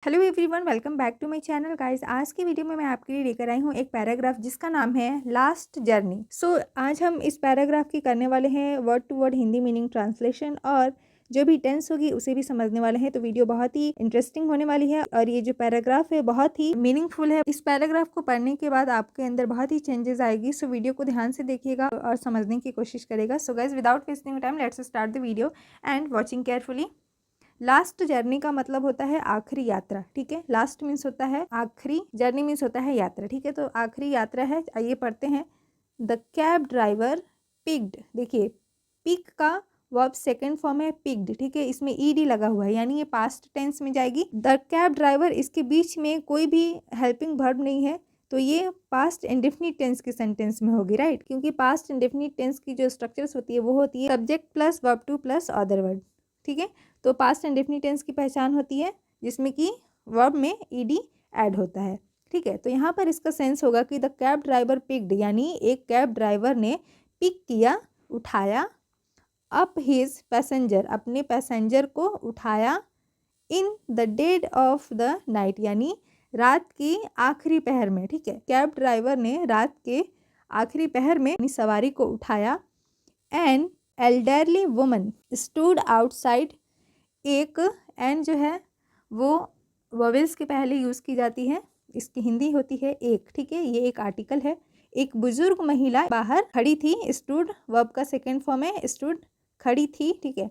Hello everyone, welcome back to my channel guys. आज की video में मैं आपके लिए लेकर आई हूँ एक पैराग्राफ जिसका नाम है लास्ट जर्नी। आज हम इस पैराग्राफ की करने वाले हैं word to word Hindi meaning translation, और जो भी टेंस होगी उसे भी समझने वाले हैं। तो वीडियो बहुत ही इंटरेस्टिंग होने वाली है और ये जो पैराग्राफ है बहुत ही मीनिंगफुल है। इस पैराग्राफ को पढ़ने के बाद आपके अंदर बहुत ही चेंजेस आएगी। सो वीडियो को ध्यान से देखिएगा और समझने की कोशिश करेगा। So guys, without wasting time, let's start the video and watching carefully. Last journey का मतलब होता है आखिरी यात्रा। ठीक है, लास्ट मीन्स होता है आखिरी, जर्नी मीन्स होता है यात्रा। ठीक है, तो आखिरी यात्रा है। आइए पढ़ते हैं। The cab driver picked. देखिए, पिक का वर्ब सेकंड फॉर्म है पिक्ड। ठीक है, इसमें ईडी लगा हुआ है यानी ये पास्ट टेंस में जाएगी। द कैब ड्राइवर, इसके बीच में कोई भी हेल्पिंग वर्ब नहीं है, तो ये पास्ट इंडेफिनिट टेंस के सेंटेंस में होगी, राइट। क्योंकि पास्ट इंडेफिनिट टेंस की जो स्ट्रक्चर्स होती है वो होती है subject plus verb two plus other word. ठीक है, तो पास्ट इंडेफिनिट टेंस की पहचान होती है जिसमें कि वर्ब में ईडी ऐड होता है। ठीक है, तो यहाँ पर इसका सेंस होगा कि द कैब ड्राइवर पिक्ड, यानी एक कैब ड्राइवर ने पिक किया, उठाया, अप हिज पैसेंजर, अपने पैसेंजर को उठाया, in the dead of the night, यानी रात की आखिरी पहर में। ठीक है, कैब ड्राइवर ने रात के आखिरी पहर में अपनी सवारी को उठाया। And elderly woman stood outside. एक एंड जो है वो वोवेल्स के पहले यूज़ की जाती है, इसकी हिंदी होती है एक। ठीक है, ये एक आर्टिकल है। एक बुजुर्ग महिला बाहर खड़ी थी। स्टूड वर्ब का सेकेंड फॉर्म है स्टूड, खड़ी थी। ठीक है।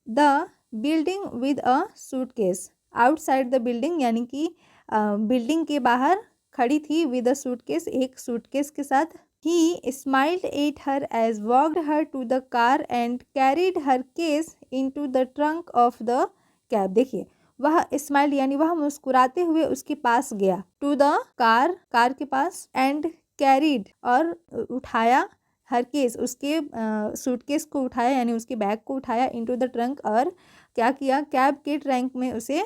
The building with a suitcase, outside the building, यानी कि बिल्डिंग के बाहर खड़ी थी विद अ सूटकेस, एक सूटकेस के साथ। He smiled at her as walked her to the car and carried her case into the trunk of the cab। देखिए, वह स्माइल्ड यानी वह मुस्कुराते हुए उसके पास गया, टू द कार, कार के पास, एंड कैरीड और उठाया, हर केस उसके सूटकेस को उठाया यानी उसके बैग को उठाया, इनटू द ट्रंक, और क्या किया, कैब के ट्रंक में उसे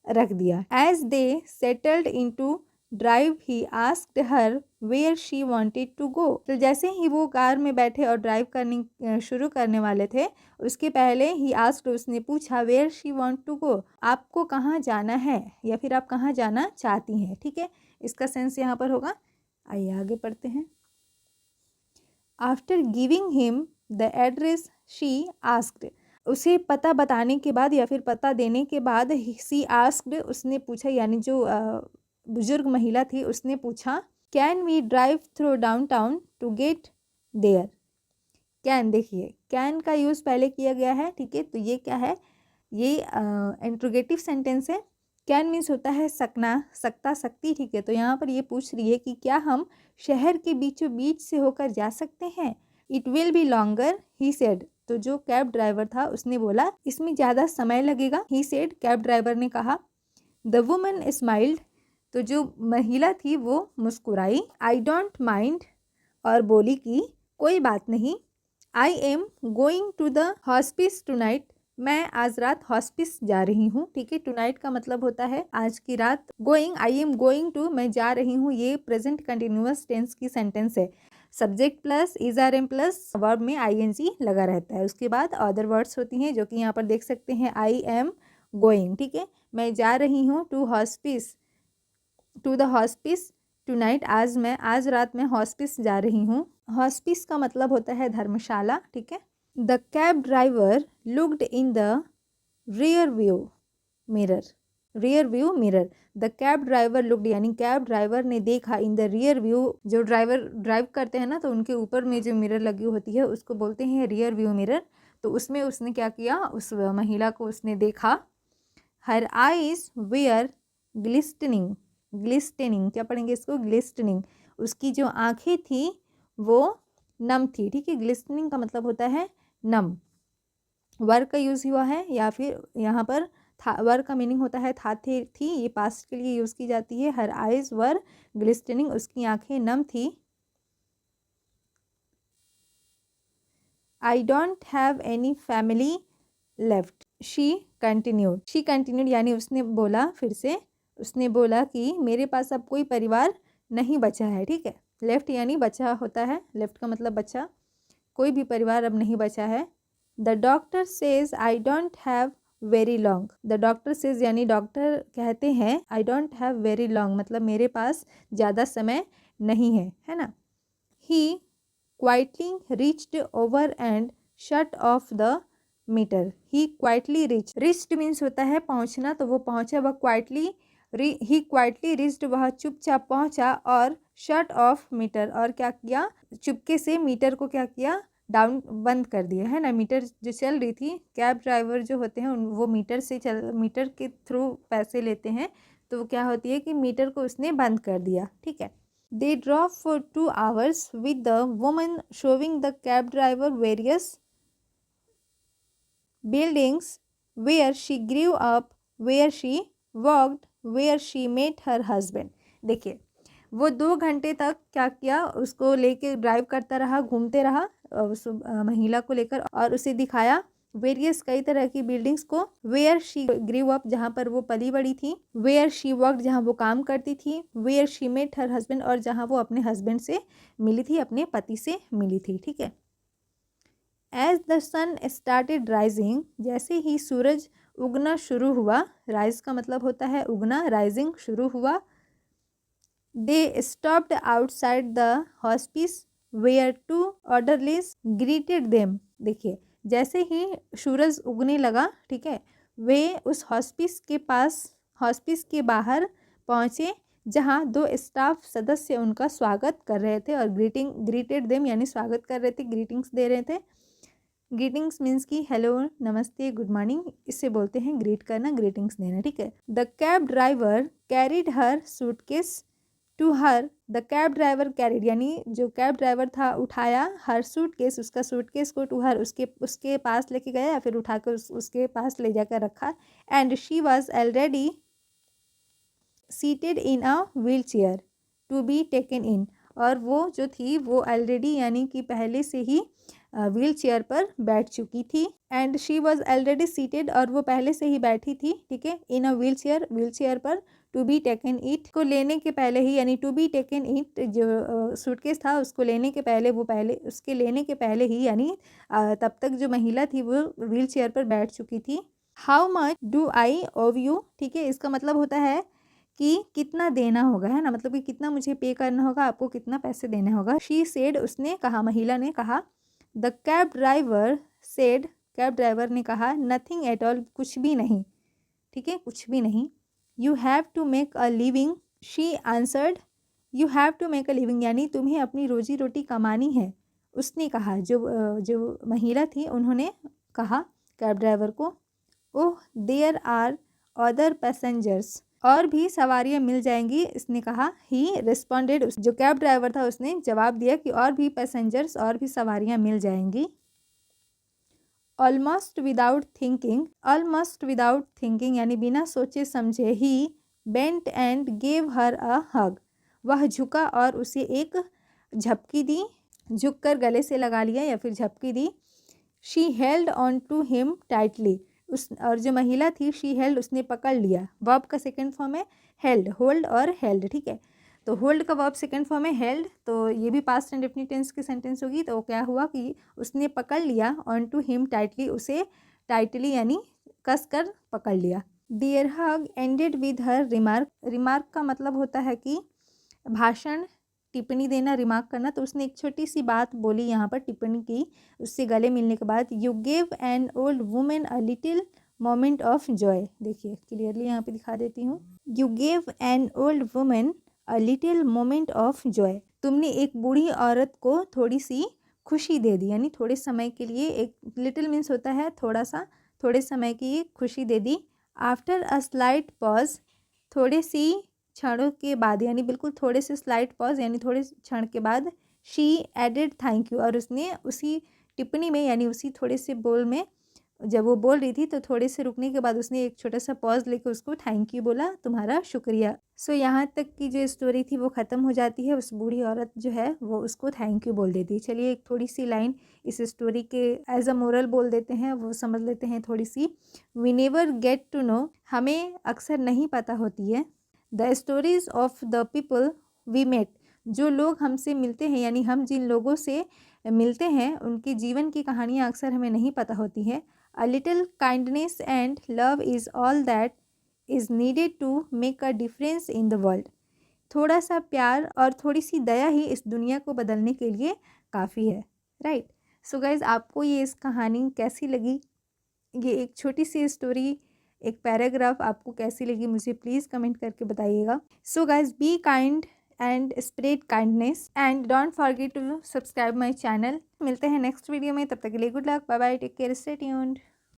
रख दिया। As they settled into drive he asked her where she wanted to go. तो जैसे ही वो कार में बैठे और ड्राइव करने शुरू करने वाले थे, उसके पहले ही आस्क्ड, उसने पूछा, where she want to go, आपको कहाँ जाना है या फिर आप कहाँ जाना चाहती हैं। ठीक है, इसका सेंस यहाँ पर होगा। आइए आगे पढ़ते हैं। After giving him the address she asked, उसे पता बताने के बाद या फिर पता देने के बाद, सी आस्क्ड, उसने पूछा, यानी जो बुजुर्ग महिला थी उसने पूछा, can we drive through downtown to get there. Can, देखिए कैन का यूज़ पहले किया गया है। ठीक है, तो ये क्या है, ये इंट्रोगेटिव सेंटेंस है। कैन मीन्स होता है सकना, सकता, सकती। ठीक है, तो यहाँ पर ये पूछ रही है कि क्या हम शहर के बीचों बीच से होकर जा सकते हैं। It will be longer, he said, तो जो कैब ड्राइवर था उसने बोला इसमें ज़्यादा समय लगेगा। ही सेड, कैब ड्राइवर ने कहा। द वुमन स्माइल्ड, तो जो महिला थी वो मुस्कुराई। आई डोंट माइंड, और बोली कि कोई बात नहीं। I am going to the hospice tonight, मैं आज रात हॉस्पिस जा रही हूँ। ठीक है, टुनाइट का मतलब होता है आज की रात। Going, I am going to, मैं जा रही हूँ, ये प्रेजेंट कंटिन्यूअस टेंस की सेंटेंस है। Subject plus is are am plus verb में आईएनजी लगा रहता है। उसके बाद अदर वर्ड्स होती हैं जो कि यहाँ पर देख सकते हैं। आई एम गोइंग, ठीक है, मैं जा रही हूँ, to hospice, to the hospice tonight, आज रात में हॉस्पिस जा रही हूँ। हॉस्पिस का मतलब होता है धर्मशाला। ठीक है। The cab driver looked in the rear view mirror, rear view mirror, the cab driver looked, यानी कैब ड्राइवर ने देखा, इन द रियर व्यू, जो ड्राइवर ड्राइव करते हैं ना तो उनके ऊपर में जो मिरर लगी होती है उसको बोलते हैं रियर व्यू मिरर। तो उसमें उसने क्या किया, उस महिला को उसने देखा। हर आईज वेयर ग्लिस्टनिंग, ग्लिस्टनिंग क्या पढ़ेंगे इसको, ग्लिस्टनिंग, उसकी जो आंखें थी वो नम थी। ठीक है, ग्लिस्टनिंग का मतलब होता है नम। वर का यूज़ हुआ है, या फिर यहाँ पर था, वर का मीनिंग होता है था, थे, थी, ये पास्ट के लिए यूज़ की जाती है। हर आइज वर ग्लिस्टनिंग, उसकी आंखें नम थी। आई don't have any family left, she continued, she continued यानी उसने बोला, फिर से उसने बोला कि मेरे पास अब कोई परिवार नहीं बचा है। ठीक है, लेफ्ट यानी बचा होता है, लेफ्ट का मतलब बचा, कोई भी परिवार अब नहीं बचा है। The doctor says I don't have very long. The doctor says यानी डॉक्टर कहते हैं I don't have very long, मतलब मेरे पास ज़्यादा समय नहीं है ना। He quietly reached over and shut off the meter. He quietly reached means होता है पहुंचना, तो वो पहुंचा, वह क्वाइटली ही क्वाइटली रिच्ड, वह चुपचाप पहुंचा, और शट ऑफ मीटर, और क्या किया, चुपके से मीटर को क्या किया, डाउन, बंद कर दिया, है ना। मीटर जो चल रही थी, कैब ड्राइवर जो होते हैं वो मीटर के थ्रू पैसे लेते हैं, तो वो क्या होती है कि मीटर को उसने बंद कर दिया, ठीक है। They drop for 2 hours with the woman showing the cab driver various buildings where she grew up, where she worked, where she met her husband। देखिए वो 2 घंटे तक क्या किया, उसको लेके ड्राइव करता रहा, घूमते रहा उस महिला को लेकर, और उसे दिखाया वेरियस कई तरह की बिल्डिंग्स को, वेयर शी ग्रीव अप जहाँ पर वो पली बड़ी थी, वेयर शी वर्कड जहाँ वो काम करती थी, where she met her husband और जहाँ वो अपने हस्बैंड से मिली थी, अपने पति से मिली थी, ठीक है। As the sun started rising, जैसे ही सूरज उगना शुरू हुआ, राइज का मतलब होता है उगना, राइजिंग शुरू हुआ, they stopped outside the hospice where 2 orderlies greeted them. देखिए जैसे ही सूरज उगने लगा, ठीक है, वे उस हॉस्पिस के बाहर पहुँचे जहाँ 2 स्टाफ सदस्य उनका स्वागत कर रहे थे, और ग्रीटेड देम यानी स्वागत कर रहे थे, ग्रीटिंग्स दे रहे थे। ग्रीटिंग्स मीन्स की हेलो, नमस्ते, गुड मॉर्निंग, इससे बोलते हैं ग्रीट करना, ग्रीटिंग्स देना, ठीक है। The cab driver carried her suitcase to her, the cab driver carried यानी जो कैब ड्राइवर था उठाया, हर सूटकेस उसका सूटकेस को, टू हर उसके पास लेके गया, या फिर उठाकर उसके पास ले जाकर रखा, and she was already seated in a wheelchair to be taken in, और वो जो थी वो ऑलरेडी यानी कि पहले से ही व्हील चेयर पर बैठ चुकी थी, and she was already seated और वो पहले से ही बैठी थी, ठीक है, इन अ व्हील चेयर पर, टू बी टेकन इट को लेने के पहले ही, यानी टू बी टेकन इट जो सूटकेस था उसको लेने के पहले, उसके लेने के पहले ही, यानी तब तक जो महिला थी वो व्हील चेयर पर बैठ चुकी थी। हाउ मच डू आई ओव यू, ठीक है, इसका मतलब होता है कि कितना देना होगा, है ना, मतलब कि कितना मुझे पे करना होगा, आपको कितना पैसे देने होगा। शी सेड, उसने कहा, महिला ने कहा। The cab driver said, cab driver ने कहा, नथिंग एट ऑल, कुछ भी नहीं, ठीक है, कुछ भी नहीं। You have to make a living, she answered, you have to make a living यानी तुम्हें अपनी रोजी रोटी कमानी है, उसने कहा, जो महिला थी उन्होंने कहा कैब ड्राइवर को। Oh there are other passengers, और भी सवारियां मिल जाएंगी, इसने कहा। ही रिस्पॉन्डेड, जो कैब ड्राइवर था उसने जवाब दिया कि और भी पैसेंजर्स, और भी सवारियां मिल जाएंगी। ऑलमोस्ट विदाउट थिंकिंग यानी बिना सोचे समझे, ही बेंट एंड गेव हर अ हग, वह झुका और उसे एक झपकी दी, झुककर गले से लगा लिया या फिर झपकी दी। She held on to him tightly, और जो महिला थी शी हेल्ड, उसने पकड़ लिया, वर्ब का सेकंड फॉर्म है हेल्ड, होल्ड और हेल्ड, ठीक है, तो होल्ड का वर्ब सेकंड फॉर्म है हेल्ड, तो ये भी पास्ट एंड डेफिनिट टेंस की सेंटेंस होगी। तो क्या हुआ कि उसने पकड़ लिया, ऑन टू हिम टाइटली, उसे टाइटली यानी कस कर पकड़ लिया। Their hug ended with her remark, remark का मतलब होता है कि भाषण, टिप्पणी देना, रिमार्क करना, तो उसने एक छोटी सी बात बोली, यहाँ पर टिप्पणी की उससे गले मिलने के बाद। You gave an old women a little moment of Joy, देखिए क्लियरली यहाँ पे दिखा देती हूँ। You gave an old women a little moment of Joy, तुमने एक बूढ़ी औरत को थोड़ी सी खुशी दे दी, यानी थोड़े समय के लिए, एक लिटिल मीन्स होता है थोड़ा सा, थोड़े समय की खुशी दे दी। आफ्टर अ स्लाइट पॉज, थोड़े सी क्षणों के बाद, यानी बिल्कुल थोड़े से स्लाइट पॉज यानी थोड़े क्षण के बाद। शी एडेड थैंक यू, और उसने उसी टिप्पणी में यानी उसी थोड़े से बोल में, जब वो बोल रही थी तो थोड़े से रुकने के बाद उसने एक छोटा सा पॉज लेकर उसको थैंक यू बोला, तुम्हारा शुक्रिया। सो यहाँ तक की जो स्टोरी थी वो ख़त्म हो जाती है, उस बूढ़ी औरत जो है वो उसको थैंक यू बोल देती है। चलिए एक थोड़ी सी लाइन इस स्टोरी के एज अ मोरल बोल देते हैं, वो समझ लेते हैं थोड़ी सी। We never get to know, हमें अक्सर नहीं पता होती है। The stories of the people we met, जो लोग हमसे मिलते हैं यानी हम जिन लोगों से मिलते हैं उनके जीवन की कहानियाँ अक्सर हमें नहीं पता होती है। A little kindness and love is all that is needed to make a difference in the world. थोड़ा सा प्यार और थोड़ी सी दया ही इस दुनिया को बदलने के लिए काफ़ी है, राइट। सो गाइज़, आपको ये इस कहानी कैसी लगी? ये एक छोटी सी स्टोरी, एक पैराग्राफ आपको कैसी लगी, मुझे प्लीज़ कमेंट करके बताइएगा। So guys, be kind and spread kindness and don't forget to subscribe my channel. मिलते हैं नेक्स्ट वीडियो में, तब तक के लिए good luck, bye bye, take care, stay tuned.